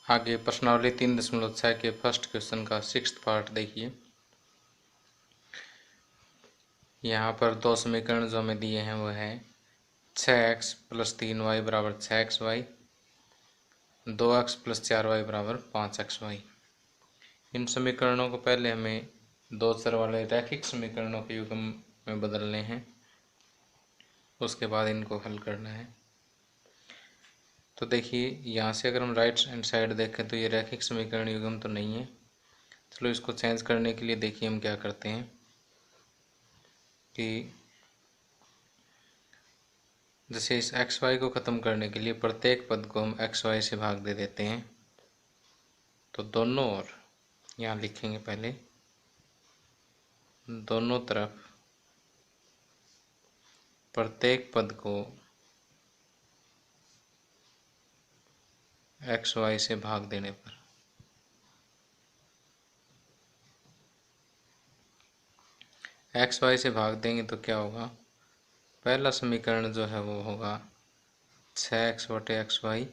आगे प्रश्नावली 3.6 के फर्स्ट क्वेश्चन का 6th पार्ट देखिए। यहाँ पर दो समीकरण जो हमें दिए हैं वो है 6x + 3y = 6xy, 2x + 4y = 5xy। इन समीकरणों को पहले हमें दो चर वाले रैखिक समीकरणों के युग्म में बदलने हैं, उसके बाद इनको हल करना है। तो देखिए यहाँ से अगर हम राइट हैंड साइड देखें तो ये रैखिक समीकरण युग्म तो नहीं है। चलो इसको चेंज करने के लिए देखिए हम क्या करते हैं कि जैसे इस एक्स वाई को ख़त्म करने के लिए प्रत्येक पद को हम एक्स वाई से भाग दे देते हैं। तो दोनों ओर यहाँ लिखेंगे, पहले दोनों तरफ प्रत्येक पद को एक्स वाई से भाग देने पर एक्स वाई से भाग देंगे तो क्या होगा, पहला समीकरण जो है वो होगा 6x/xy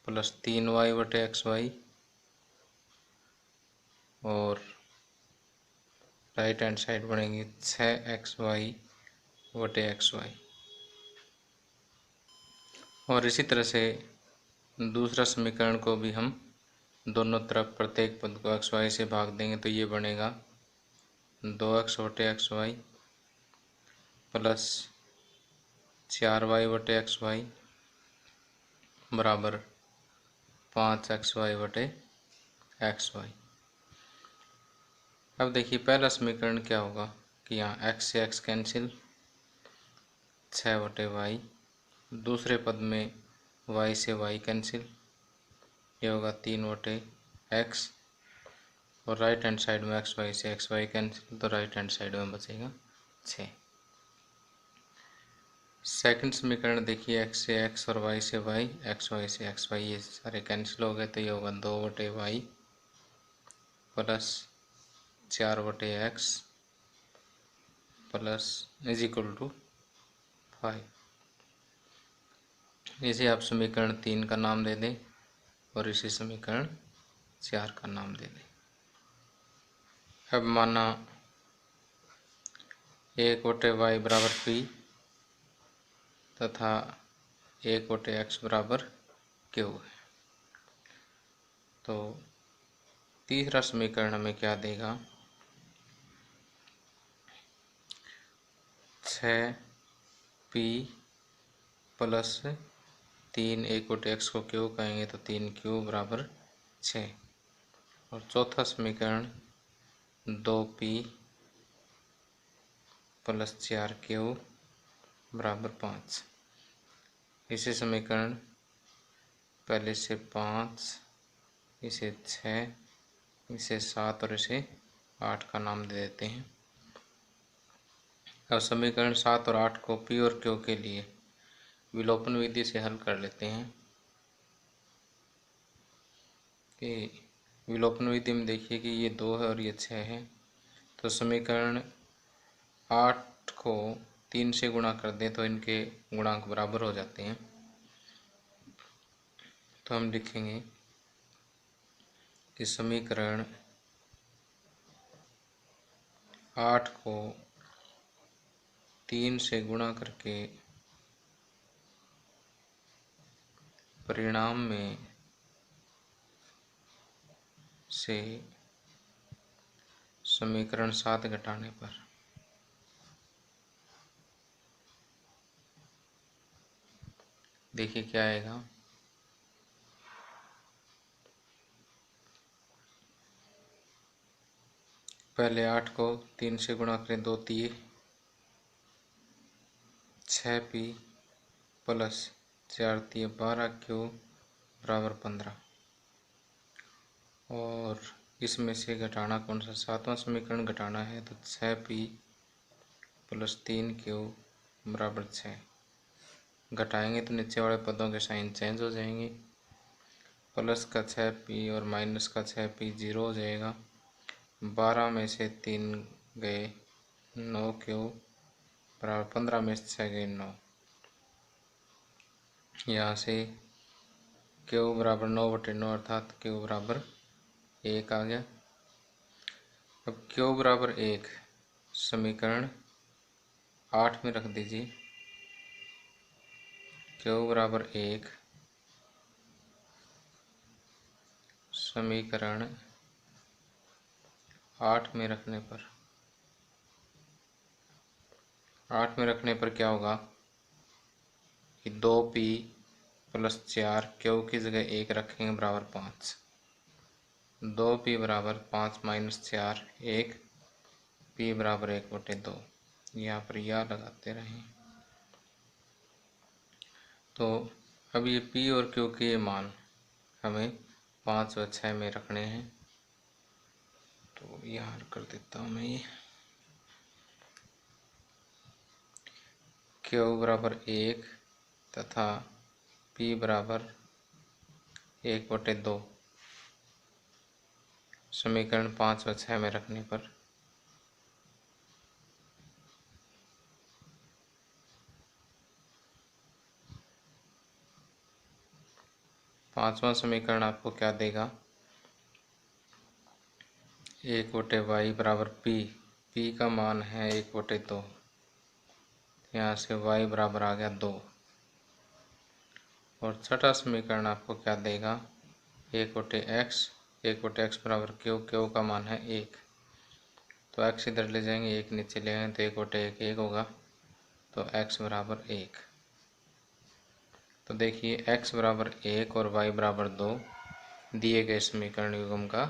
+ 3y/xy और राइट हैंड साइड बनेगी 6xy/xy। और इसी तरह से दूसरा समीकरण को भी हम दोनों तरफ प्रत्येक पद को एक्स वाई से भाग देंगे तो ये बनेगा 2x/xy + 4y/xy बराबर 5xy/xy। अब देखिए पहला समीकरण क्या होगा कि यहाँ x से x कैंसिल, 6/y, दूसरे पद में y से y कैंसिल, ये होगा 3/x और राइट हैंड साइड में एक्स वाई से एक्स वाई कैंसिल, तो राइट हैंड साइड में बचेगा 6। सेकंड समीकरण देखिए x से x और y से y, एक्स वाई से एक्स वाई ये सारे कैंसिल हो गए, तो ये होगा 2/y + 4/x = 5। इसे आप समीकरण 3 का नाम दे दें और इसे समीकरण 4 का नाम दे दें। अब माना 1/y = p तथा 1/x = q है। तो तीसरा समीकरण हमें क्या देगा, 6p + 3 1/x को q कहेंगे तो 3q = 6। और चौथा समीकरण 2p + 4q = 5। इसे समीकरण पहले से 5, इसे 6, इसे 7 और इसे 8 का नाम दे देते हैं। अब समीकरण 7 और 8 को p और q के लिए विलोपन विधि से हल कर लेते हैं कि विलोपन विधि में देखिए कि ये 2 है और ये 6 है, तो समीकरण 8 को 3 से गुणा कर दें तो इनके गुणांक बराबर हो जाते हैं। तो हम लिखेंगे कि समीकरण 8 को 3 से गुणा करके परिणाम में से समीकरण 7 घटाने पर देखिए क्या आएगा, पहले 8 को 3 से गुणा करें, 2 3 6p + 4 3 12q = 15। और इसमें से घटाना कौन सा, 7वां समीकरण घटाना है, तो 6p + 3q = 6। घटाएंगे तो नीचे वाले पदों के साइन चेंज हो जाएंगे, प्लस का 6p और माइनस का 6p 0 हो जाएगा। 12 में से 3 गए 9q = 15 में से 6 गए 9। यहाँ से क्यू बराबर 9/9 अर्थात क्यू बराबर 1 आ गया। अब क्यू बराबर 1 समीकरण 8 में रख दीजिए। क्यू बराबर 1 समीकरण 8 में रखने पर क्या होगा कि 2p + 4 क्यू की जगह 1 रखेंगे बराबर 5। 2p बराबर 5 - 4 1, p बराबर 1/2। यहाँ पर या लगाते रहें। तो अब ये p और q के मान हमें 5 व 6 में रखने हैं। तो यहाँ कर देता हूँ मैं ये q बराबर 1 तथा p बराबर 1/2 समीकरण 5 व 6 में रखने पर पांचवा समीकरण आपको क्या देगा, 1/y बराबर p का मान है 1/2। यहाँ से y बराबर आ गया 2। और छठा समीकरण आपको क्या देगा, 1/x बराबर क्यू का मान है 1। तो x इधर ले जाएंगे, 1 नीचे ले आएंगे तो 1/1 1 होगा। तो x बराबर 1। तो देखिए x बराबर 1 और y बराबर 2 दिए गए समीकरण युग्म का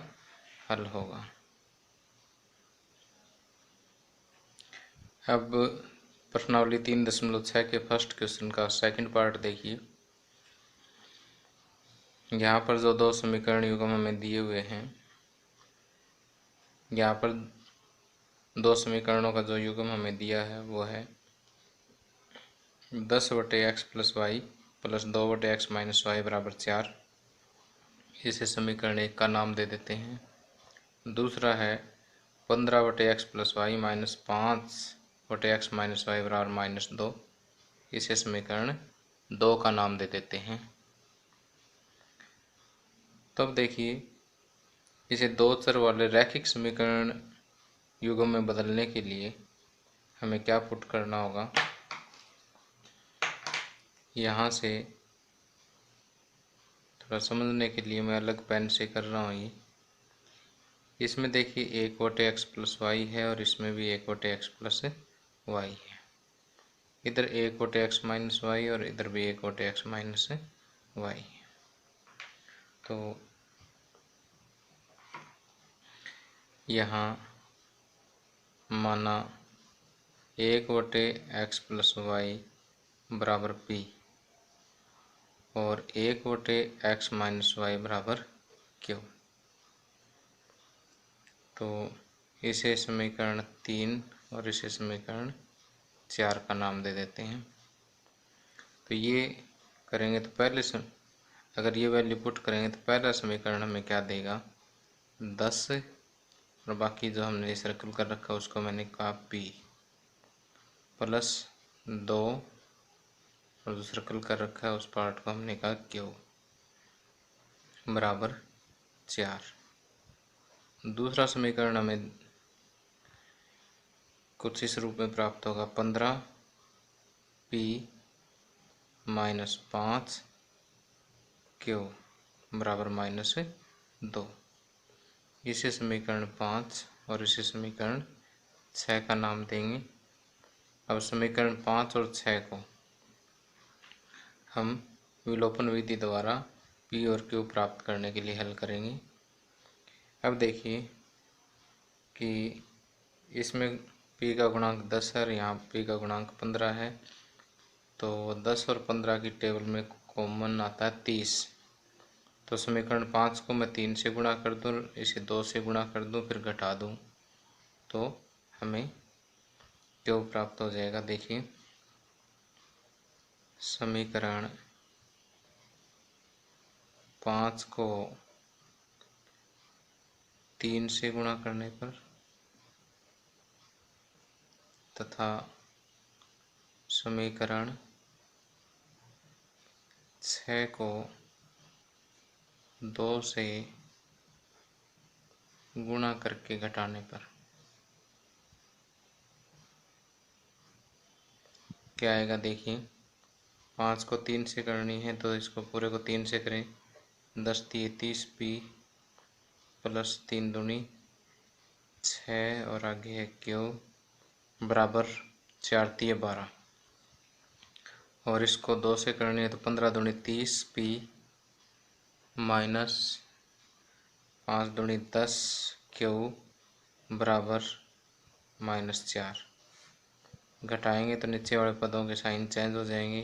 हल होगा। अब प्रश्नावली 3.6 के फर्स्ट क्वेश्चन का सेकंड पार्ट देखिए। यहाँ पर जो 2 समीकरण युग्म हमें दिए हुए हैं, यहाँ पर 2 समीकरणों का जो युग्म हमें दिया है वो है 10/x + y + 2/x - y बराबर 4। इसे समीकरण 1 का नाम दे देते हैं। दूसरा है 15/x + y - 5/x - y बराबर -2। इसे समीकरण 2 का नाम दे देते हैं। तब देखिए इसे 2 चर वाले रैखिक समीकरण युग्म में बदलने के लिए हमें क्या पुट करना होगा। यहाँ से थोड़ा समझने के लिए मैं अलग पेन से कर रहा हूँ ये। इसमें देखिए 1/x + y है और इसमें भी 1/x + y है। इधर 1/x - y और इधर भी 1/x - y है। तो यहाँ माना 1/x + y बराबर p और 1/x - y बराबर q। तो इसे समीकरण 3 और इसे समीकरण 4 का नाम दे देते हैं। तो ये करेंगे तो अगर ये वैल्यू पुट करेंगे तो पहला समीकरण हमें क्या देगा, 10 और बाकी जो हमने सर्कल कर रखा है उसको मैंने कहा p + 2 और जो सर्कल कर रखा है उस पार्ट को हमने कहा q बराबर 4। दूसरा समीकरण हमें कुछ इस रूप में प्राप्त होगा, 15p - 5q बराबर -2। इसे समीकरण 5 और इसे समीकरण 6 का नाम देंगे। अब समीकरण 5 और 6 को हम विलोपन विधि द्वारा p और q प्राप्त करने के लिए हल करेंगे। अब देखिए कि इसमें p का गुणांक 10 है और यहाँ p का गुणांक 15 है। तो 10 और 15 की टेबल में कॉमन आता है 30। तो समीकरण 5 को मैं 3 से गुणा कर दूँ, इसे 2 से गुणा कर दूँ, फिर घटा दूँ तो हमें q प्राप्त हो जाएगा। देखिए समीकरण 5 को 3 से गुणा करने पर तथा समीकरण 6 को 2 से गुणा करके घटाने पर क्या आएगा। देखिए 5 को 3 से करनी है तो इसको पूरे को 3 से करें। 10 तिये 30 पी प्लस 3 दूनी 6 और आगे है क्यू बराबर 4 तिये 12 और इसको 2 से करनी है तो 15 दूनी 30 पी माइनस 5 दूनी 10 क्यू बराबर -4। घटाएंगे तो नीचे वाले पदों के साइन चेंज हो जाएंगे।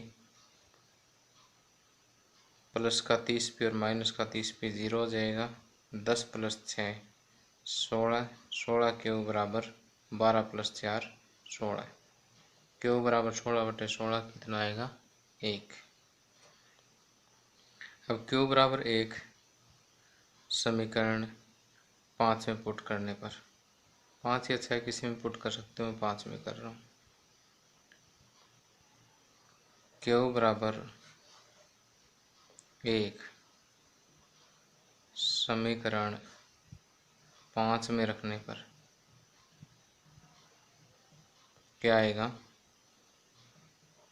प्लस का 30 पी और माइनस का 30 पी 0 हो जाएगा। 10 प्लस 6 16, 16 क्यू बराबर 12 प्लस 4 16। क्यू बराबर 16/16 कितना आएगा 1। अब क्यू बराबर 1 समीकरण 5 में पुट करने पर 5 या 6 किसी में पुट कर सकते हो, मैं 5 में कर रहा हूँ। क्यू बराबर 1 समीकरण 5 में रखने पर क्या आएगा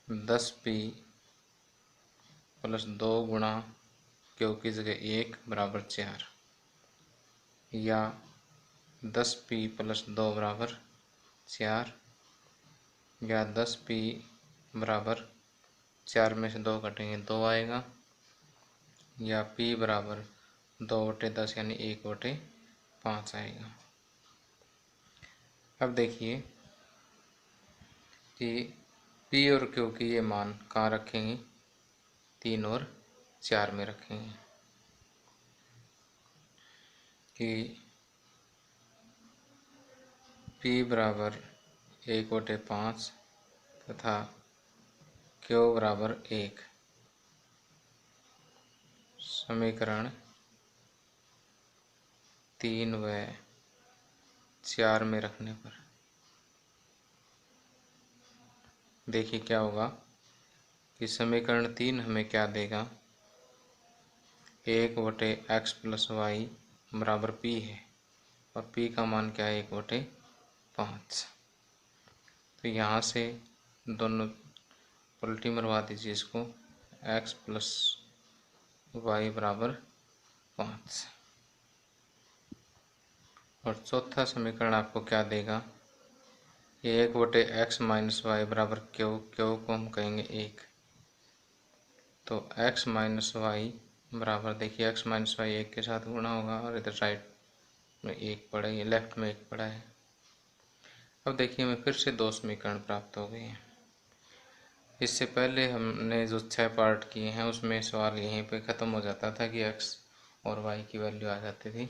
10p प्लस 2 गुणा क्यू की जगह 1 बराबर 4 या 10p प्लस 2 बराबर 4 या 10p बराबर 4 में से 2 कटेंगे 2 आएगा या p बराबर 2/10 यानी 1/5 आएगा। अब देखिए कि p और q की ये मान कहाँ रखेंगे 3 और 4 में रखेंगे कि p बराबर 1/5 तथा q बराबर 1 समीकरण 3 व 4 में रखने पर देखिए क्या होगा कि समीकरण 3 हमें क्या देगा 1/x प्लस वाई बराबर p है और p का मान क्या है 1/5। तो यहाँ से दोनों पलटी मरवा दीजिए इसको x प्लस वाई बराबर 5 और चौथा समीकरण आपको क्या देगा 1/x माइनस वाई बराबर क्यू को हम कहेंगे 1। तो x माइनस वाई बराबर देखिए x माइनस वाई 1 के साथ गुणा होगा और इधर राइट में 1 पड़ा है, लेफ्ट में 1 पड़ा है। अब देखिए हमें फिर से 2 समीकरण प्राप्त हो गए हैं। इससे पहले हमने जो 6 पार्ट किए हैं उसमें सवाल यहीं पे ख़त्म हो जाता था कि x और y की वैल्यू आ जाती थी।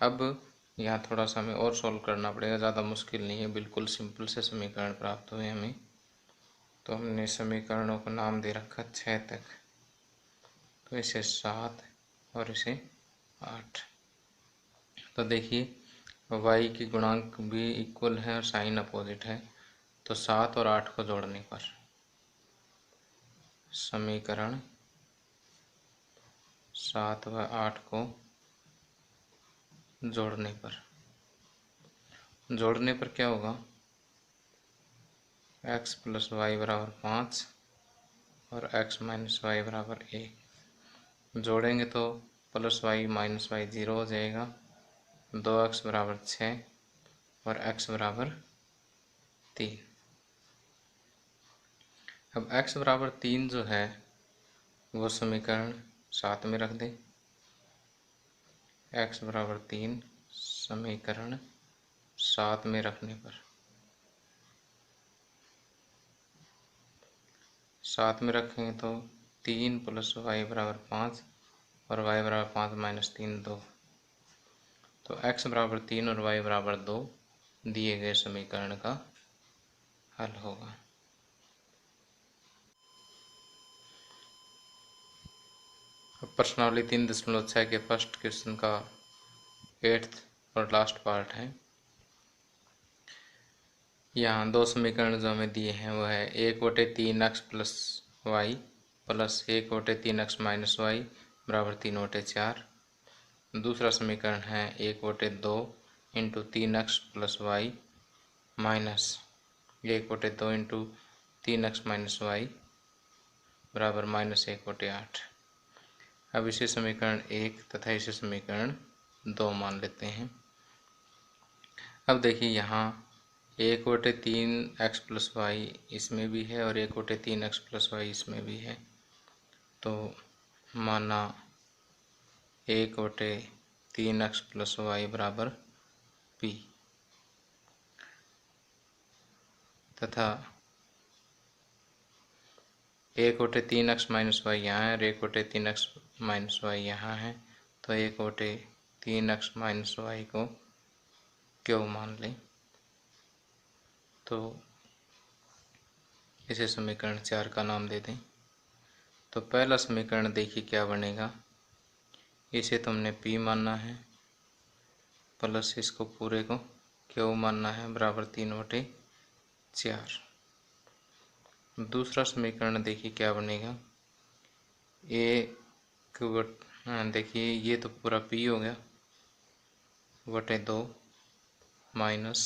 अब यहाँ थोड़ा सा हमें और सॉल्व करना पड़ेगा, ज़्यादा मुश्किल नहीं है, बिल्कुल सिंपल से समीकरण प्राप्त हुए हमें। तो हमने समीकरणों को नाम दे रखा 6 तक, तो इसे 7 और इसे 8। तो देखिए y की गुणांक भी इक्वल है और साइन अपोजिट है, तो 7 और 8 को जोड़ने पर समीकरण 7 व 8 को जोड़ने पर क्या होगा x प्लस वाई बराबर 5 और x माइनस वाई बराबर 1। जोड़ेंगे तो प्लस वाई माइनस वाई 0 हो जाएगा। 2x बराबर 6 और x बराबर 3। अब x बराबर 3 जो है वो समीकरण 7 में रख दें। x बराबर 3 समीकरण 7 में रखने पर 7 में रखेंगे तो 3 प्लस वाई बराबर 5 और y बराबर 5 माइनस 3 2। तो x बराबर 3 और y बराबर 2 दिए गए समीकरण का हल होगा। अब प्रश्नावली 3.6 के फर्स्ट क्वेश्चन का 8th और लास्ट पार्ट है। यहाँ 2 समीकरण जो हमें दिए हैं वो है 1/3x plus y plus 1/3x minus y बराबर 3/4। दूसरा समीकरण है 1/2 into 3x plus y minus 1/2 into 3x minus y बराबर -1/8। अब इसे समीकरण 1 तथा इसे समीकरण 2 मान लेते हैं। अब देखिए यहाँ 1/3x प्लस वाई इसमें भी है और 1/3x प्लस वाई इसमें भी है, तो माना 1/3x प्लस वाई बराबर p तथा 1/3x माइनस वाई यहाँ है और 1/3x माइनस वाई यहाँ है, तो 1/3x माइनस वाई को क्यों मान लें। तो इसे समीकरण 4 का नाम दे दें। तो पहला समीकरण देखिए क्या बनेगा, इसे तुमने p मानना है प्लस इसको पूरे को क्यों मानना है बराबर 3/4। दूसरा समीकरण देखिए क्या बनेगा, देखिए ये तो पूरा p हो गया /2 माइनस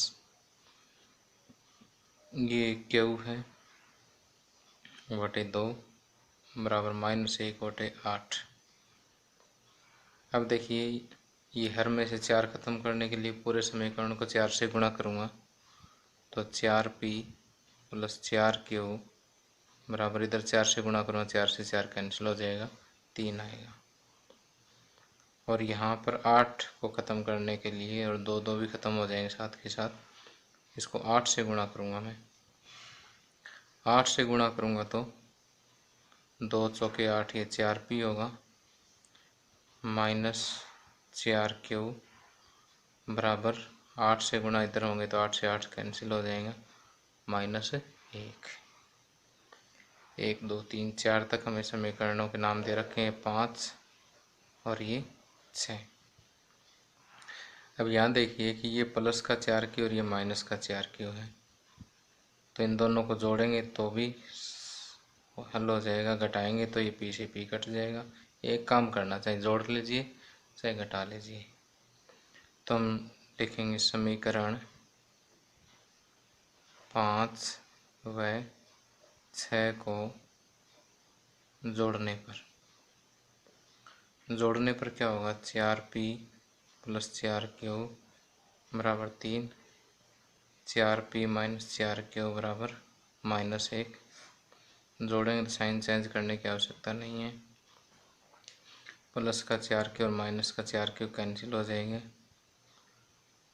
ये क्यू है /2 बराबर -1/8। अब देखिए ये हर में से 4 खत्म करने के लिए पूरे समीकरण को 4 से गुणा करूँगा, तो 4p प्लस 4q बराबर इधर 4 से गुणा करूँगा, 4 से 4 कैंसिल हो जाएगा, 3 आएगा। और यहाँ पर 8 को ख़त्म करने के लिए और 2 भी ख़त्म हो जाएंगे साथ के साथ, इसको 8 से गुणा करूँगा मैं। 8 से गुणा करूँगा तो 2 चौके 8 ये 4p होगा माइनस 4q बराबर 8 से गुणा इधर होंगे तो 8 से 8 कैंसिल हो जाएगा, -1। 1 2 3 4 तक हमें समीकरणों के नाम दे रखे हैं 5 और ये 6। अब यहाँ देखिए कि ये प्लस का 4q और ये माइनस का 4q है, तो इन दोनों को जोड़ेंगे तो भी हल हो जाएगा, घटाएंगे तो ये p से p कट जाएगा। एक काम करना, चाहे जोड़ लीजिए चाहे घटा लीजिए। तो हम लिखेंगे समीकरण 5 व 6 को जोड़ने पर क्या होगा, 4p प्लस 4q बराबर 3, 4p माइनस 4q बराबर -1। जोड़ेंगे तो साइन चेंज करने की आवश्यकता नहीं है, प्लस का 4q और माइनस का 4q कैंसिल हो जाएंगे,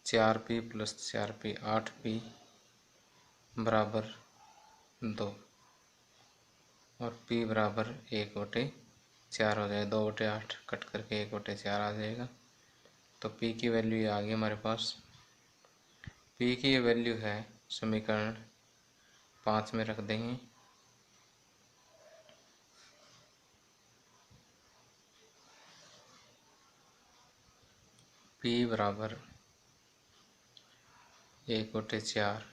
4p प्लस 4p 8p बराबर 2 और p बराबर 1/4 हो जाएगा, 2/8 कट करके 1/4 आ जाएगा। तो p की वैल्यू आ गई हमारे पास। p की ये वैल्यू है समीकरण 5 में रख देंगे, p बराबर 1/4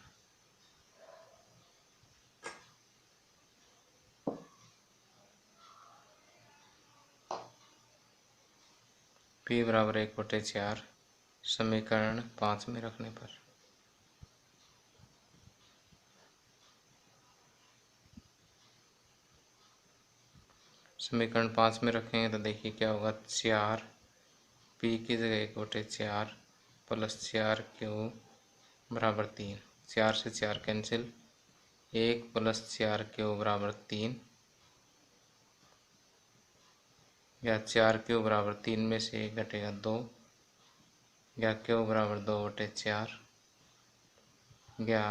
p बराबर 1/4 समीकरण 5 में रखने पर। समीकरण 5 में रखेंगे तो देखिए क्या होगा, 4 p की जगह 1/4 प्लस 4q बराबर 3, 4 से 4 कैंसिल, 1 प्लस 4q बराबर 3 या 4q बराबर 3 में से 1 घटेगा 2 या q बराबर 2/4 या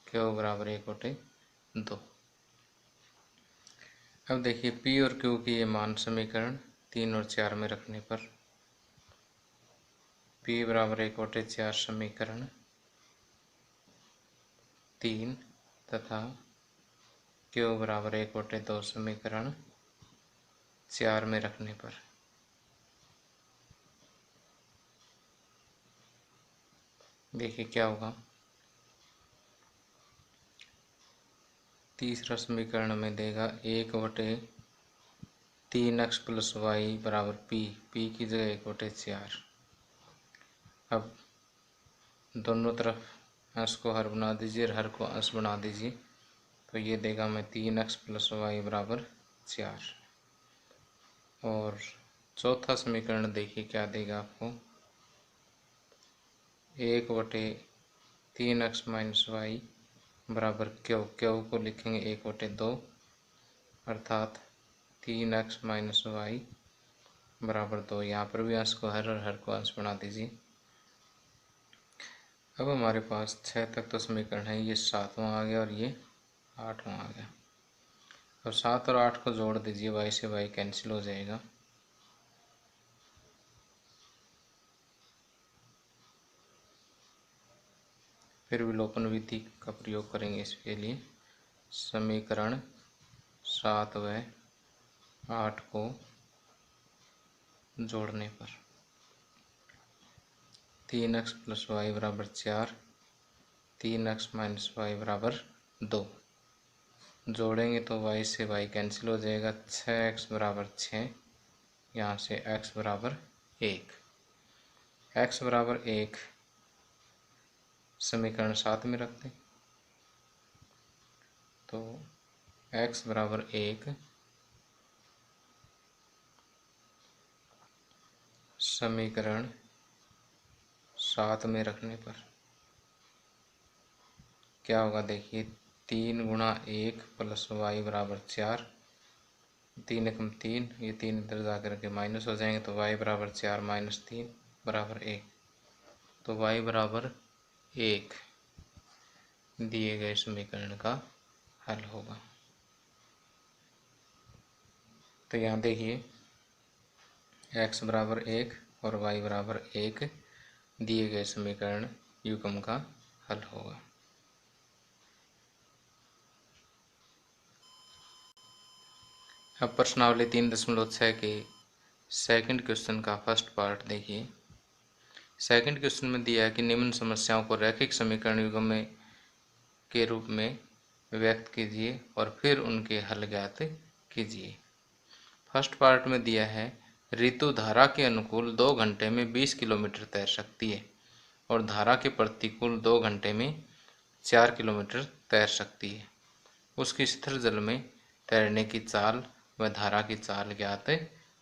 q बराबर 1/2। अब देखिए p और q की ये मान समीकरण 3 और 4 में रखने पर p बराबर 1/4 समीकरण 3 तथा q बराबर 1/2 समीकरण 4 में रखने पर देखिए क्या होगा। तीसरा समीकरण में देगा 1/3 3x प्लस वाई बराबर पी की जगह 1/4। अब दोनों तरफ अंश को हर बना दीजिए और हर को अंश बना दीजिए, तो ये देगा मैं 3x प्लस वाई बराबर 4। और चौथा समीकरण देखिए क्या देगा आपको, 1/3x माइनस वाई बराबर क्यू को लिखेंगे 1/2, अर्थात 3x माइनस वाई बराबर 2। यहाँ पर भी अंश को हर और हर को अंश बना दीजिए। अब हमारे पास 6 तक तो समीकरण है, ये 7वां आ गया और ये 8वां आ गया। अब 7 और 8 को जोड़ दीजिए, y से y कैंसिल हो जाएगा। फिर विलोपन विधि का प्रयोग करेंगे इसके लिए। समीकरण 7 व 8 को जोड़ने पर 3x प्लस वाई बराबर 4, 3x माइनस वाई बराबर 2। जोड़ेंगे तो y से y कैंसिल हो जाएगा। 6x बराबर 6, यहाँ से x बराबर 1। x बराबर 1 समीकरण 7 में रख दें, तो x बराबर 1 समीकरण 7 में रखने पर क्या होगा देखिए, 3 गुणा 1 प्लस वाई बराबर 4, 3 एकम 3, ये 3 इधर जा कर के माइनस हो जाएंगे, तो y बराबर 4 माइनस 3 बराबर 1। तो y बराबर 1 दिए गए समीकरण का हल होगा। तो यहाँ देखिए x बराबर 1 और y बराबर 1 दिए गए समीकरण युग्म का हल होगा। अब प्रश्नावली 3.6 के सेकंड क्वेश्चन का फर्स्ट पार्ट देखिए। सेकंड क्वेश्चन में दिया है कि निम्न समस्याओं को रैखिक समीकरण युग्म के रूप में व्यक्त कीजिए और फिर उनके हल ज्ञात कीजिए। फर्स्ट पार्ट में दिया है ऋतु धारा के अनुकूल 2 घंटे में 20 किलोमीटर तैर सकती है और धारा के प्रतिकूल 2 घंटे में 4 किलोमीटर तैर सकती है। उसकी स्थिर जल में तैरने की चाल व धारा की चाल ज्ञात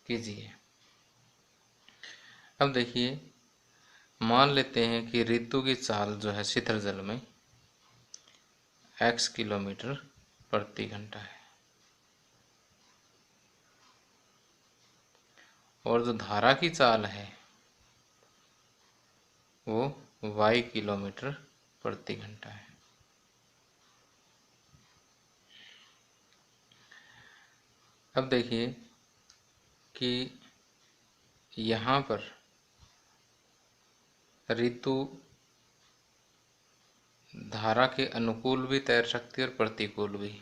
कीजिए। अब देखिए, मान लेते हैं कि ऋतु की चाल जो है स्थिर जल में x किलोमीटर प्रति घंटा है और जो धारा की चाल है वो y किलोमीटर प्रति घंटा है। अब देखिए कि यहाँ पर ऋतु धारा के अनुकूल भी तैर सकती है और प्रतिकूल भी।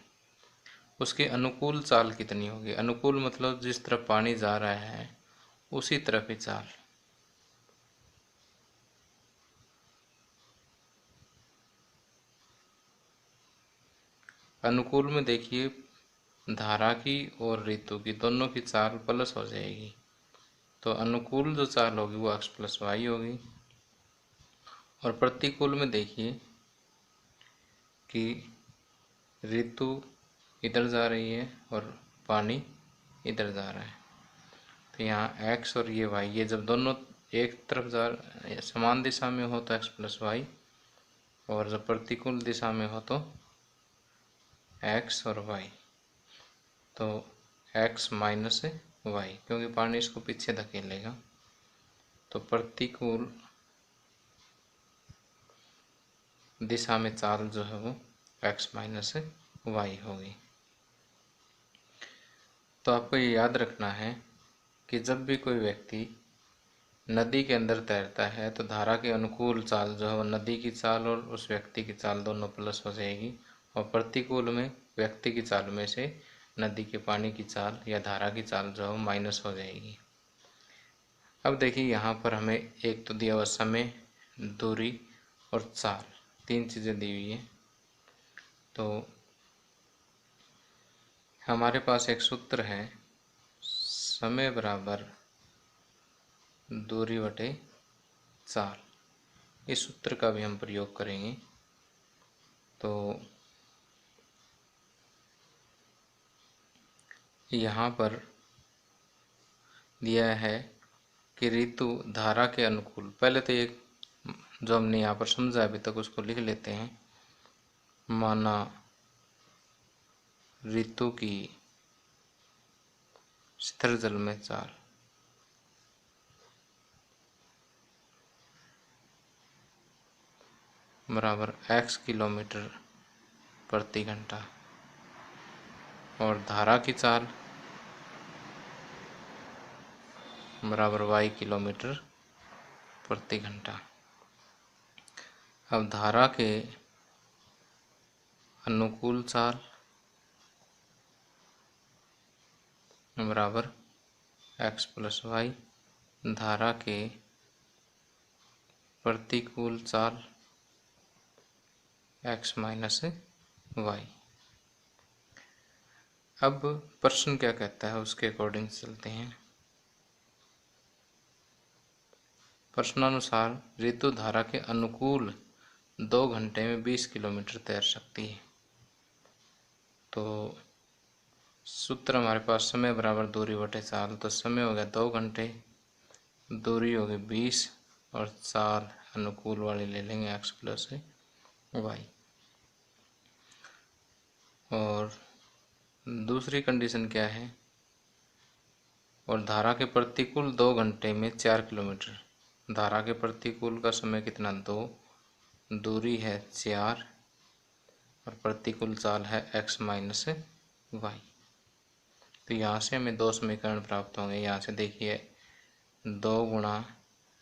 उसके अनुकूल चाल कितनी होगी? अनुकूल मतलब जिस तरफ पानी जा रहा है उसी तरफ ही चाल। अनुकूल में देखिए धारा की और ऋतु की दोनों की चाल प्लस हो जाएगी, तो अनुकूल जो चाल होगी वो x प्लस वाई होगी। और प्रतिकूल में देखिए कि ऋतु इधर जा रही है और पानी इधर जा रहा है, तो यहाँ x और ये y, ये जब दोनों एक तरफ समान दिशा में हो तो x प्लस वाई, और जब प्रतिकूल दिशा में हो तो x और y, तो x माइनस वाई, क्योंकि पानी इसको पीछे धकेलेगा। तो प्रतिकूल दिशा में चाल जो है वो x माइनस वाई होगी। तो आपको ये याद रखना है कि जब भी कोई व्यक्ति नदी के अंदर तैरता है तो धारा के अनुकूल चाल जो है वो नदी की चाल और उस व्यक्ति की चाल दोनों प्लस हो जाएगी, और प्रतिकूल में व्यक्ति की चाल में से नदी के पानी की चाल या धारा की चाल जो है वो माइनस हो जाएगी। अब देखिए यहाँ पर हमें एक तो दिया हुआ समय, दूरी और चाल, 3 चीज़ें दी हुई है। तो हमारे पास एक सूत्र है समय बराबर दूरी बटे चाल, इस सूत्र का भी हम प्रयोग करेंगे। तो यहाँ पर दिया है कि ऋतु धारा के अनुकूल, पहले तो एक जो हमने यहाँ पर समझा अभी तक उसको लिख लेते हैं। माना ऋतु की स्थिर जल में चाल बराबर x किलोमीटर प्रति घंटा और धारा की चाल बराबर y किलोमीटर प्रति घंटा। अब धारा के अनुकूल चाल बराबर x प्लस वाई, धारा के प्रतिकूल चाल x माइनस वाई। अब प्रश्न क्या कहता है उसके अकॉर्डिंग चलते हैं। प्रश्नानुसार ऋतु धारा के अनुकूल 2 घंटे में 20 किलोमीटर तैर सकती है। तो सूत्र हमारे पास समय बराबर दूरी बटे चाल, तो समय हो गया 2 घंटे, दूरी हो गई 20 और चाल अनुकूल वाली ले लेंगे x प्लस वाई। और दूसरी कंडीशन क्या है, और धारा के प्रतिकूल 2 घंटे में 4 किलोमीटर, धारा के प्रतिकूल का समय कितना 2, दूरी है 4 और प्रतिकूल चाल है x माइनस वाई। तो यहाँ से हमें 2 समीकरण प्राप्त होंगे। यहाँ से देखिए 2 गुणा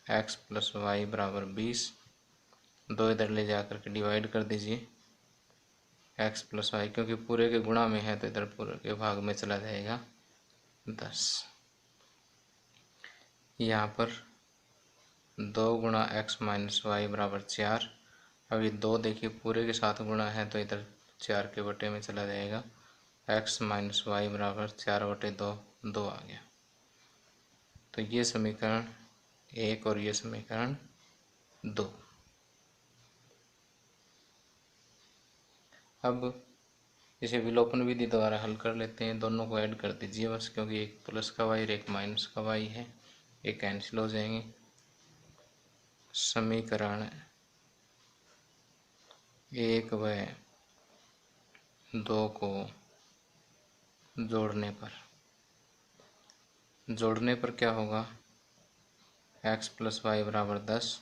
x प्लस वाई बराबर 20, 2 इधर ले जाकर के डिवाइड कर दीजिए x प्लस वाई, क्योंकि पूरे के गुणा में है तो इधर पूरे के भाग में चला जाएगा 10। यहाँ पर 2 गुणा x माइनस वाई बराबर 4। अब ये 2 देखिए पूरे के साथ गुणा है तो इधर 4 के बटे में चला जाएगा, x माइनस वाई बराबर 4 बटे 2, 2 आ गया। तो ये समीकरण 1 और ये समीकरण 2। अब इसे विलोपन विधि द्वारा हल कर लेते हैं। दोनों को ऐड कर दीजिए बस, क्योंकि एक प्लस का वाई और एक माइनस का वाई है, ये कैंसिल हो जाएंगे। समीकरण 1 व 2 को जोड़ने पर क्या होगा, x प्लस वाई बराबर 10,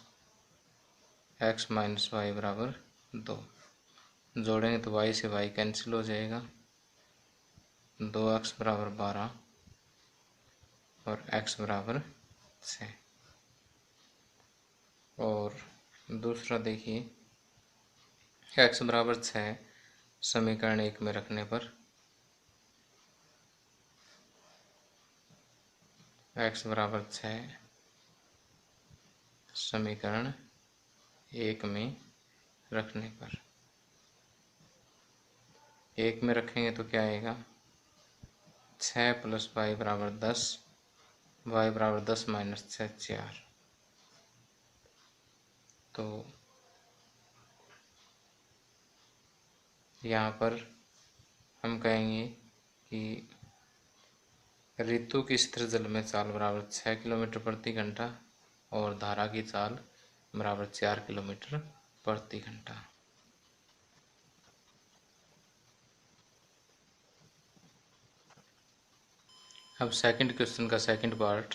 x माइनस वाई बराबर 2। जोड़ेंगे तो y से y कैंसिल हो जाएगा, 2x बराबर 12 और x बराबर 6। और दूसरा देखिए x बराबर 6 समीकरण 1 में रखने पर x बराबर 6 समीकरण 1 में रखने पर 1 में रखेंगे तो क्या आएगा, 6 प्लस वाई बराबर 10, वाई बराबर 10 माइनस 6 4। तो यहाँ पर हम कहेंगे कि ऋतु की स्थिर जल में चाल बराबर 6 किलोमीटर प्रति घंटा और धारा की चाल बराबर 4 किलोमीटर प्रति घंटा। अब सेकंड क्वेश्चन का सेकंड पार्ट,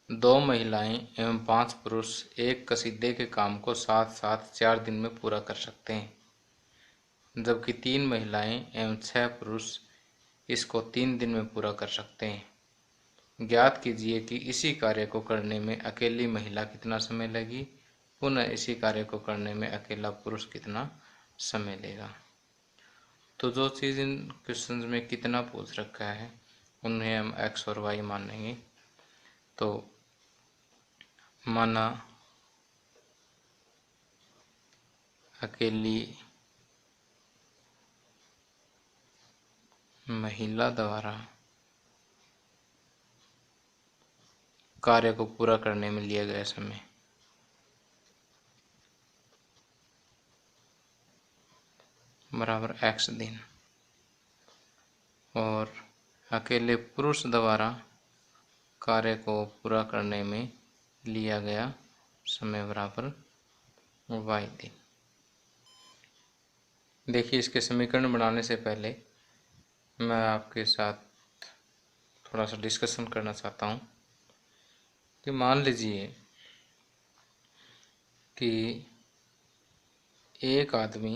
2 महिलाएं एवं 5 पुरुष एक कसीदे के काम को साथ साथ 4 दिन में पूरा कर सकते हैं, जबकि 3 महिलाएं एवं 6 पुरुष इसको 3 दिन में पूरा कर सकते हैं। ज्ञात कीजिए कि इसी कार्य को करने में अकेली महिला कितना समय लेगी, पुनः इसी कार्य को करने में अकेला पुरुष कितना समय लेगा। तो जो चीज़ इन क्वेश्चन में कितना पूछ रखा है उन्हें हम x और y मानेंगे। तो माना अकेली महिला द्वारा कार्य को पूरा करने में लिया गया समय बराबर x दिन, और अकेले पुरुष द्वारा कार्य को पूरा करने में लिया गया समय बराबर y दिन। देखिए, इसके समीकरण बनाने से पहले मैं आपके साथ थोड़ा सा डिस्कशन करना चाहता हूँ कि मान लीजिए कि एक आदमी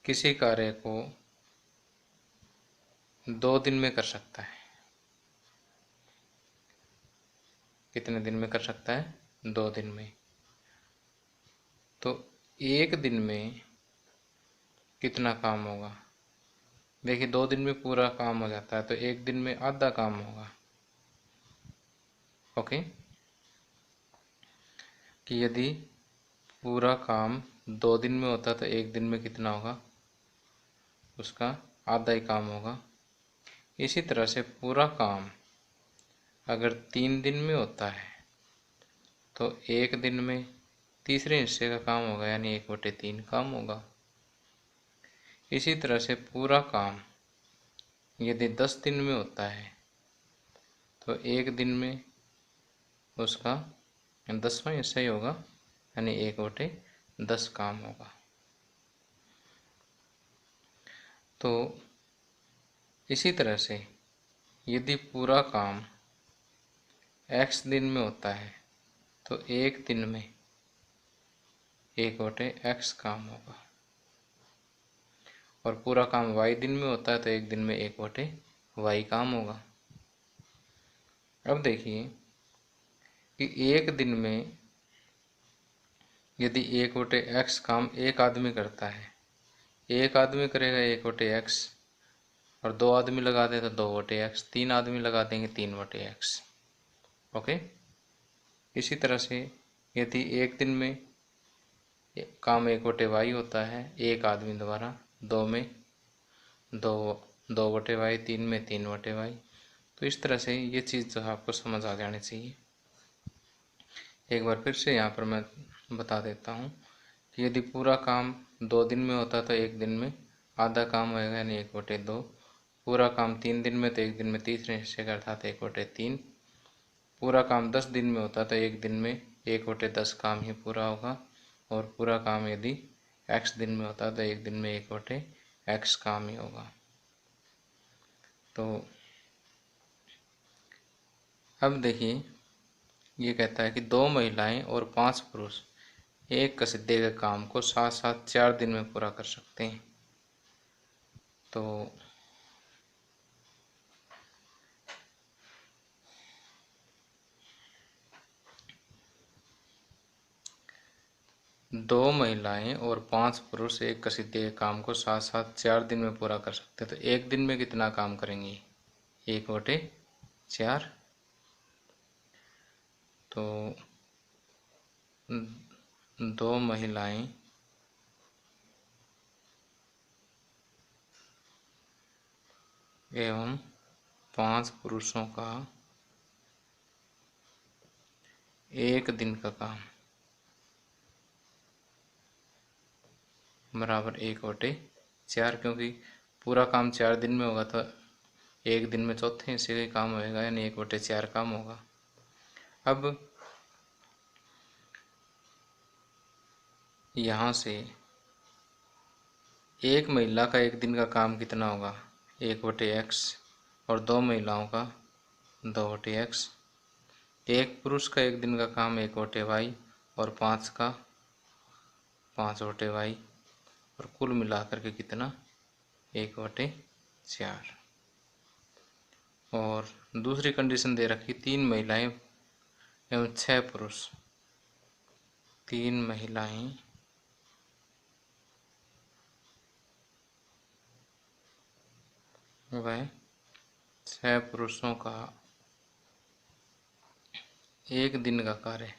किसी कार्य को 2 दिन में कर सकता है। कितने दिन में कर सकता है? 2 दिन में। तो एक दिन में कितना काम होगा? देखिए, 2 दिन में पूरा काम हो जाता है, तो एक दिन में आधा काम होगा। ओके, कि यदि पूरा काम 2 दिन में होता तो एक दिन में कितना होगा? उसका आधा ही काम होगा। इसी तरह से पूरा काम अगर 3 दिन में होता है तो एक दिन में तीसरे हिस्से का काम होगा, यानी 1/3 काम होगा। इसी तरह से पूरा काम यदि 10 दिन में होता है तो एक दिन में उसका 10वां हिस्सा ही होगा, यानी 1/10 काम होगा। तो इसी तरह से यदि पूरा काम x दिन में होता है तो एक दिन में 1/x काम होगा, और पूरा काम y दिन में होता है तो एक दिन में 1/y काम होगा। अब देखिए कि एक दिन में यदि 1/x काम एक आदमी करता है, एक आदमी करेगा 1/x, और 2 आदमी लगा दे तो 2/x, 3 आदमी लगा देंगे 3/x। ओके, इसी तरह से यदि एक दिन में काम 1/y होता है एक आदमी द्वारा, 2 में 2/y, 3 में 3/y। तो इस तरह से ये चीज़ जो है आपको समझ आ जानी चाहिए। एक बार फिर से यहाँ पर मैं बता देता हूँ कि यदि पूरा काम 2 दिन में होता तो एक दिन में आधा काम होएगा, यानी 1/2। पूरा काम 3 दिन में तो एक दिन में तीसरे हिस्से का अर्थात 1/3। पूरा काम 10 दिन में होता तो एक दिन में 1/10 काम ही पूरा होगा, और पूरा काम यदि x दिन में होता तो एक दिन में 1/x काम ही होगा। तो अब देखिए, ये कहता है कि 2 महिलाएं और 5 पुरुष एक कसीदे के काम को साथ साथ 4 दिन में पूरा कर सकते हैं। तो दो महिलाएं और 5 पुरुष एक कसीदे के काम को साथ साथ 4 दिन में पूरा कर सकते हैं। तो एक दिन में कितना काम करेंगी? 1/4। तो 2 महिलाएं एवं 5 पुरुषों का एक दिन का काम बराबर 1/4, क्योंकि पूरा काम 4 दिन में होगा तो एक दिन में चौथे हिस्से का काम होएगा, यानी 1/4 काम होगा। अब यहाँ से एक महिला का एक दिन का काम कितना होगा? 1/x, और 2 महिलाओं का 2/x। एक पुरुष का एक दिन का काम 1/y, और 5 का 5/y, और कुल मिलाकर के कितना? 1/4। और दूसरी कंडीशन दे रखी, 3 महिलाएं एवं 6 पुरुष। 3 महिलाएं व 6 पुरुषों का एक दिन का कार्य।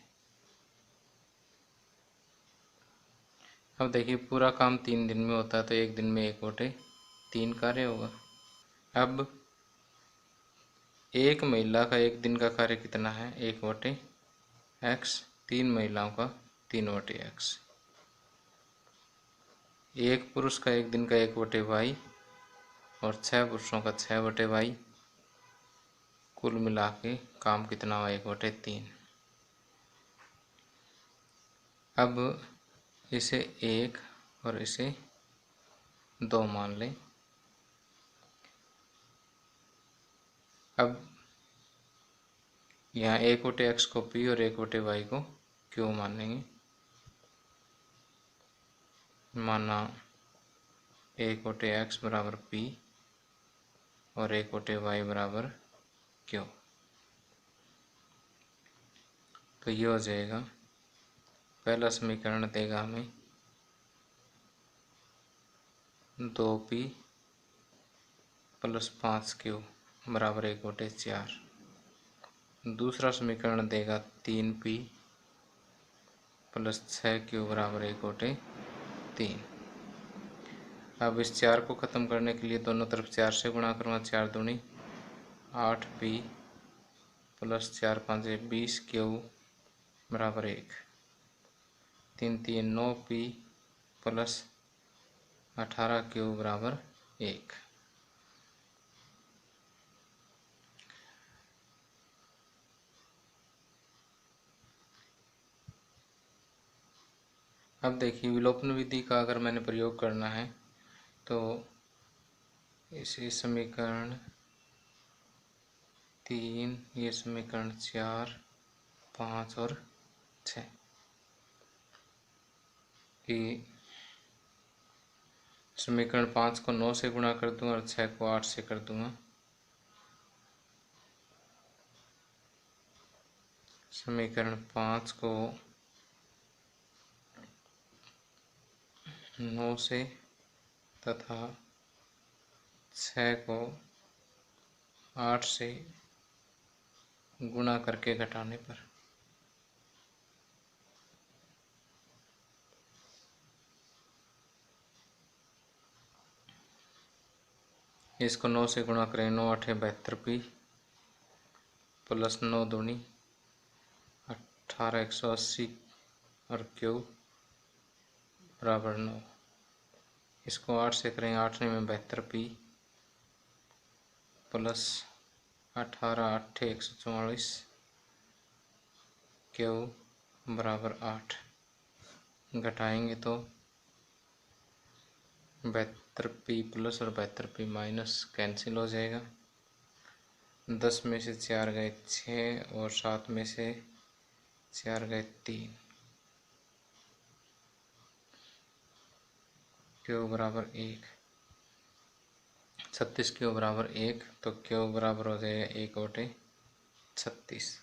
अब देखिए, पूरा काम 3 दिन में होता है तो एक दिन में 1/3 कार्य होगा। अब एक महिला का एक दिन का कार्य कितना है, 1/x। 3 महिलाओं का 3/x। एक पुरुष का एक दिन का 1/y और 6 पुरुषों का 6/y। कुल मिला के काम कितना हुआ, 1/3। अब इसे 1 और इसे 2 मान लें। अब यहाँ 1/x को p और 1/y को q मानेंगे। माना 1/x बराबर p और 1/y बराबर q। तो ये हो जाएगा, पहला समीकरण देगा हमें 2p + 5q बराबर 1/4। दूसरा समीकरण देगा 3p + 6q बराबर 1/3। अब इस 4 को ख़त्म करने के लिए दोनों तरफ 4 से गुणा करूँगा। 4 दूनी 8p + 4 5 20q बराबर 1। 3 3 9p + 18q बराबर 1। अब देखिए, विलोपन विधि का अगर मैंने प्रयोग करना है तो इसी समीकरण 3, ये समीकरण 4, 5 और 6 की समीकरण 5 को 9 से गुणा कर दूंगा और 6 को 8 से कर दूंगा। समीकरण 5 को 9 से तथा 6 को 8 से गुणा करके घटाने पर इसको 9 से गुणा करें। 9 8 72p + 9 दूनी 18 180 और q बराबर 9। इसको 8 से करें। 8 में 72p + 18 8 144 q बराबर 8। घटाएंगे तो 72p प्लस और 72p माइनस कैंसिल हो जाएगा। 10 में से 4 गए 6 और 7 में से 4 गए 3। क्यू बराबर 1। 36 क्यू बराबर 1, तो क्यू बराबर हो जाएगा 1/36।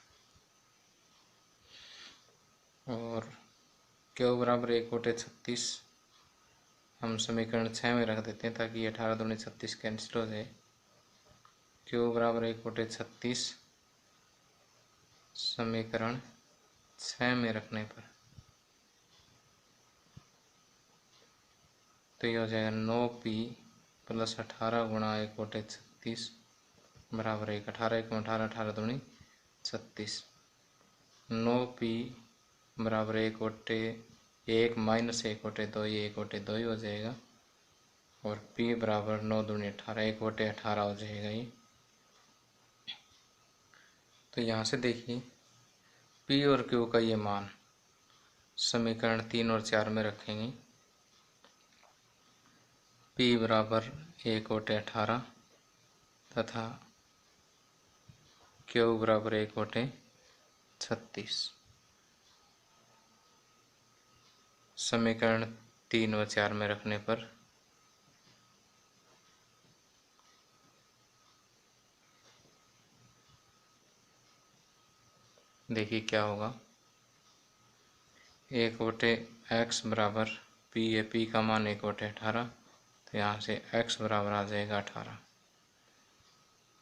और क्यू बराबर 1/36 हम समीकरण 6 में रख देते हैं ताकि 18 दूनी 36 कैंसिल हो जाए। क्यू बराबर 1/36 समीकरण 6 में रखने पर तो ये हो जाएगा 9p + 18 गुणा 1/36 बराबर 1। 18 1 18 18 दूनी 36। 9p बराबर 1/1 माइनस 1/2, ये 1/2 ही हो जाएगा। और p बराबर 9 दूनी 18, 1/18 हो जाएगा ये। तो यहाँ से देखिए p और q का ये मान समीकरण 3 और 4 में रखेंगे। p बराबर 1/18 तथा q बराबर 1/36। समीकरण 3 और 4 में रखने पर देखिए क्या होगा। 1/x बराबर p है, p का मान 1/18, तो यहाँ से x बराबर आ जाएगा 18।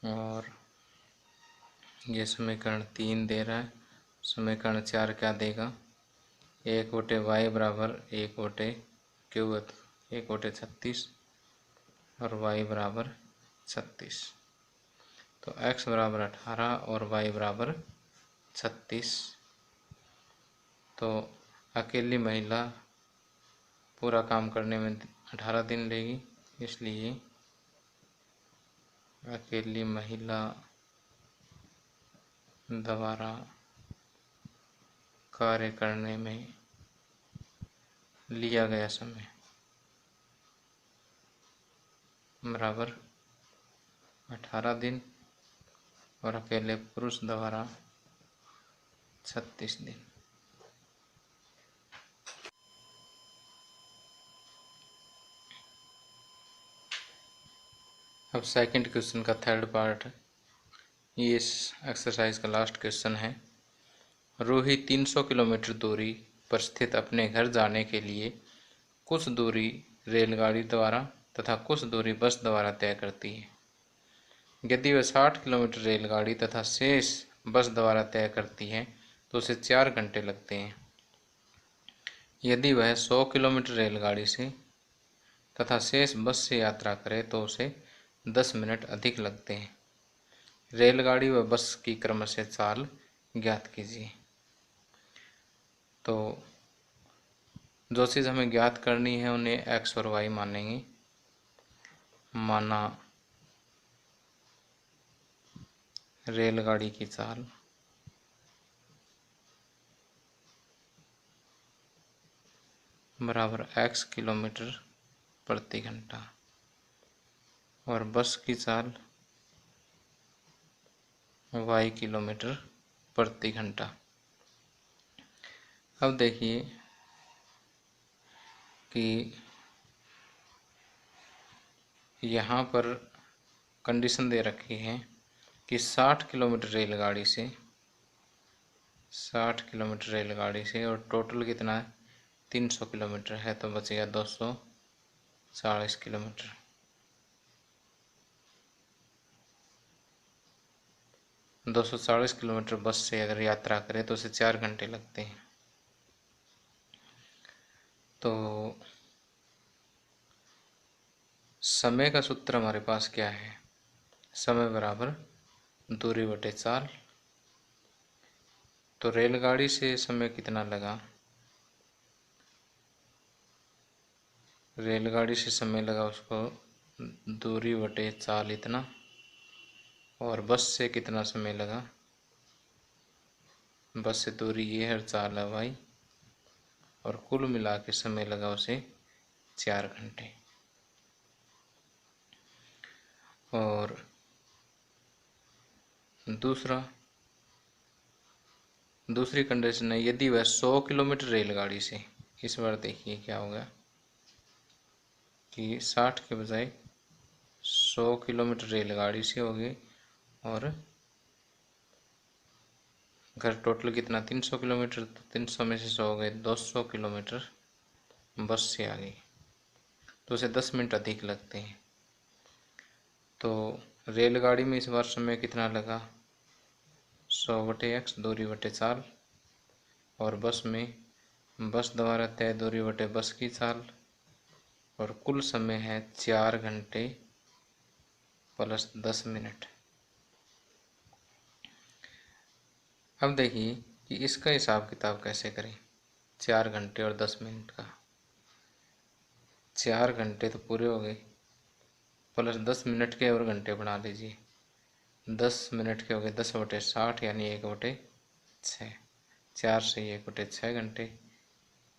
और ये समीकरण 3 दे रहा है। समीकरण 4 क्या देगा, 1/y बराबर 1/q 1/36 और y बराबर 36। तो x बराबर 18 और y बराबर 36। तो अकेली महिला पूरा काम करने में 18 दिन लेगी, इसलिए अकेली महिला द्वारा कार्य करने में लिया गया समय बराबर 18 दिन और अकेले पुरुष द्वारा 36 दिन। अब सेकंड क्वेश्चन का थर्ड पार्ट, ये इस एक्सरसाइज का लास्ट क्वेश्चन है। रूही 300 किलोमीटर दूरी पर स्थित अपने घर जाने के लिए कुछ दूरी रेलगाड़ी द्वारा तथा कुछ दूरी बस द्वारा तय करती है। यदि वह 60 किलोमीटर रेलगाड़ी तथा शेष बस द्वारा तय करती है तो उसे 4 घंटे लगते हैं। यदि वह 100 किलोमीटर रेलगाड़ी से तथा शेष बस से यात्रा करे तो उसे 10 मिनट अधिक लगते हैं। रेलगाड़ी व बस की क्रमशः चाल ज्ञात कीजिए। तो जो चीज़ हमें ज्ञात करनी है उन्हें x और y मानेंगे। माना रेलगाड़ी की चाल बराबर x किलोमीटर प्रति घंटा और बस की चाल y किलोमीटर प्रति घंटा। अब देखिए कि यहाँ पर कंडीशन दे रखी है कि 60 किलोमीटर रेलगाड़ी से और टोटल कितना है 300 किलोमीटर है, तो बचेगा 240 किलोमीटर। दो 240 किलोमीटर बस से अगर यात्रा करें तो उसे 4 घंटे लगते हैं। तो समय का सूत्र हमारे पास क्या है, समय बराबर दूरी बटे चाल। तो रेलगाड़ी से समय कितना लगा, रेलगाड़ी से समय लगा उसको दूरी बटे चाल इतना, और बस से कितना समय लगा, बस से दूरी ये है, चाल है भाई, और कुल मिला के समय लगा उसे 4 घंटे। और दूसरी कंडीशन है, यदि वह 100 किलोमीटर रेलगाड़ी से, इस बार देखिए क्या होगा कि 60 के बजाय 100 किलोमीटर रेलगाड़ी से होगी और घर टोटल कितना 300 किलोमीटर, तो 300 में से 100 हो गए 200 किलोमीटर बस से आ गई, तो उसे 10 मिनट अधिक लगते हैं। तो रेलगाड़ी में इस बार समय कितना लगा 100 बटे x दूरी बटे चाल, और बस में बस द्वारा तय दूरी बटे बस की चाल, और कुल समय है 4 घंटे प्लस 10 मिनट। अब देखिए कि इसका हिसाब किताब कैसे करें। 4 घंटे और 10 मिनट का, 4 घंटे तो पूरे हो गए, प्लस 10 मिनट के और घंटे बना लीजिए। 10 मिनट के हो गए 10 बटे 60 यानी 1 बटे 6, 4 से 1 बटे 6 घंटे,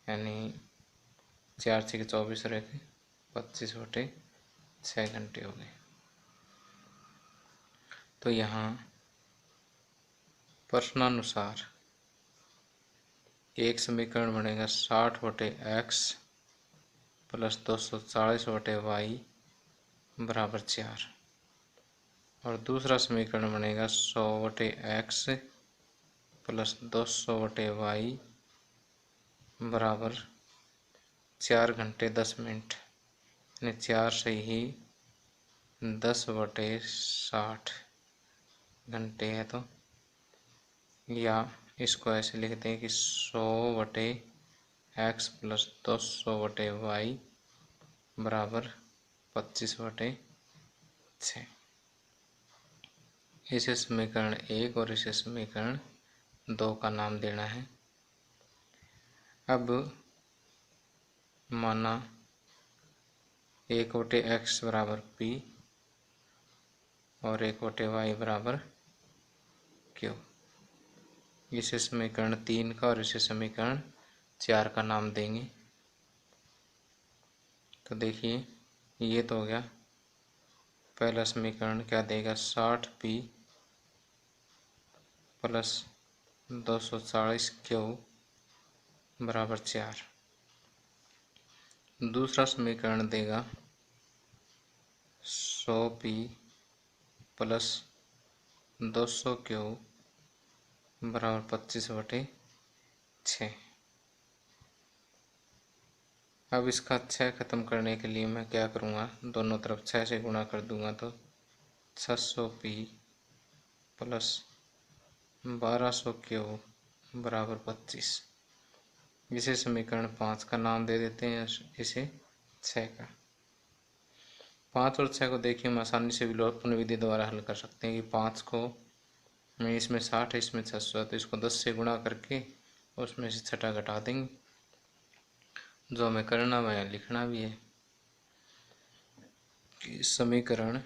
यानी 4 से 24 रह गए 25 बटे 6 घंटे हो गए। तो यहाँ प्रश्नानुसार एक समीकरण बनेगा 60 बटे x प्लस 240 बटे y बराबर 4, और दूसरा समीकरण बनेगा 100 बटे x प्लस 200 बटे y बराबर 4 घंटे 10 मिनट, यानी 4 से ही 10 बटे 60 घंटे है। तो या इसको ऐसे लिखते हैं कि 100 बटे x प्लस 200 बटे y बराबर 25 बटे 6। इसे समीकरण 1 और इसे समीकरण 2 का नाम देना है। अब माना 1/x बराबर p और 1/y बराबर q। इसे समीकरण 3 का और इसे समीकरण 4 का नाम देंगे। तो देखिए ये तो हो गया। पहला समीकरण क्या देगा, 60p प्लस 240q बराबर 4। दूसरा समीकरण देगा 100p प्लस 200q बराबर 25/6। अब इसका 6 खत्म करने के लिए मैं क्या करूँगा, दोनों तरफ 6 से गुणा कर दूंगा तो 600p प्लस 1200q बराबर 25। इसे समीकरण 5 का नाम दे देते हैं, इसे 6 का। 5 और 6 को देखिए हम आसानी से विलोपन विधि द्वारा हल कर सकते हैं कि 5 को इसमें 60 है, इसमें 600 है, तो इसको 10 से गुणा करके उसमें से 6 घटा देंगे। जो हमें करना है लिखना भी है कि समीकरण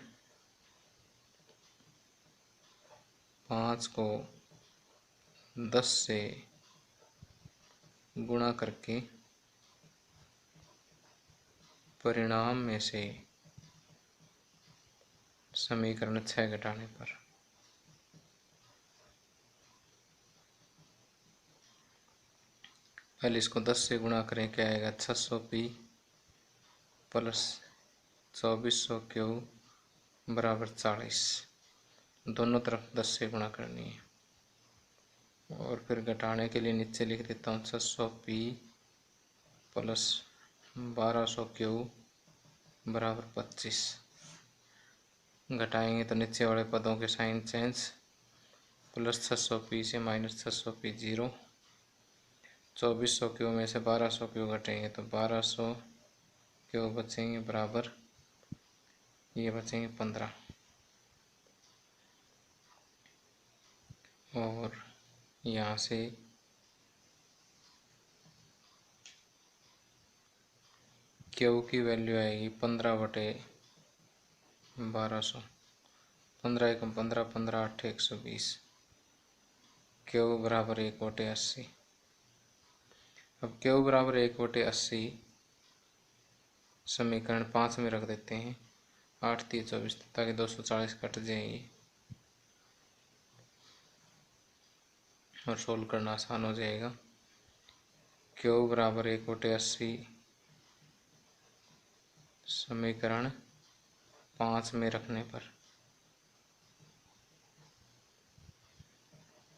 5 को 10 से गुणा करके परिणाम में से समीकरण 6 घटाने पर पहले इसको 10 से गुणा करें, क्या आएगा 600p प्लस 2400q बराबर 40। दोनों तरफ 10 से गुणा करनी है। और फिर घटाने के लिए नीचे लिख देता हूँ 600p प्लस 1200q बराबर 25। घटाएंगे तो नीचे वाले पदों के साइन चेंज, प्लस 600p से माइनस 600p 0। 2400q में से 1200q घटेंगे तो 1200q बचेंगे बराबर, ये बचेंगे 15। और यहाँ से q की वैल्यू आएगी 15/1200। 15 एकम 15, 15 8 120। q बराबर 1/80। अब q बराबर 1/80 समीकरण 5 में रख देते हैं। 8 3 24 ताकि 240 कट जाएगी और सोल्व करना आसान हो जाएगा। q बराबर 1/80 समीकरण 5 में रखने पर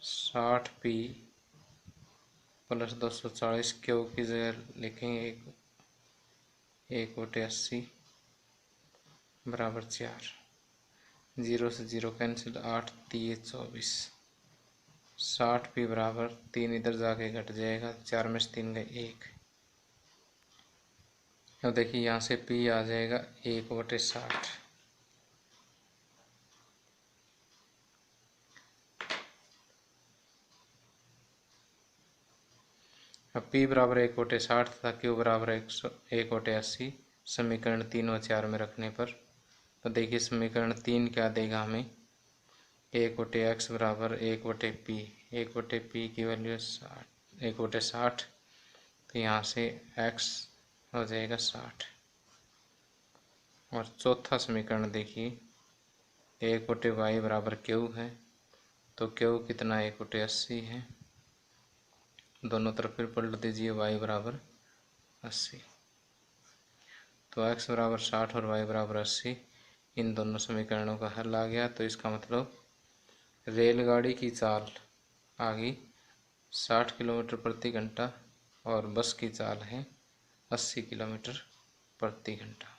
60p प्लस 240 q की जगह लिखेंगे 1/80 बराबर 4। 0 से 0 कैंसिल, 8 3 24। 60p बराबर 3 इधर जाके घट जाएगा, 4 में से 3 गए 1। अब देखिए यहाँ से p आ जाएगा 1/60। अब p बराबर 1/60 तथा q बराबर 1/80 समीकरण 3 और 4 में रखने पर, तो देखिए समीकरण 3 क्या देगा हमें, 1/x बराबर 1/p। 1/p की वैल्यू 1/60, तो यहाँ से x हो जाएगा 60। और चौथा समीकरण देखिए 1/y बराबर q है, तो q कितना 1/80 है। दोनों तरफ फिर पलट दीजिए, y बराबर 80। तो x बराबर 60 और y बराबर 80 इन दोनों समीकरणों का हल आ गया। तो इसका मतलब रेलगाड़ी की चाल आ गई 60 किलोमीटर प्रति घंटा और बस की चाल है 80 किलोमीटर प्रति घंटा।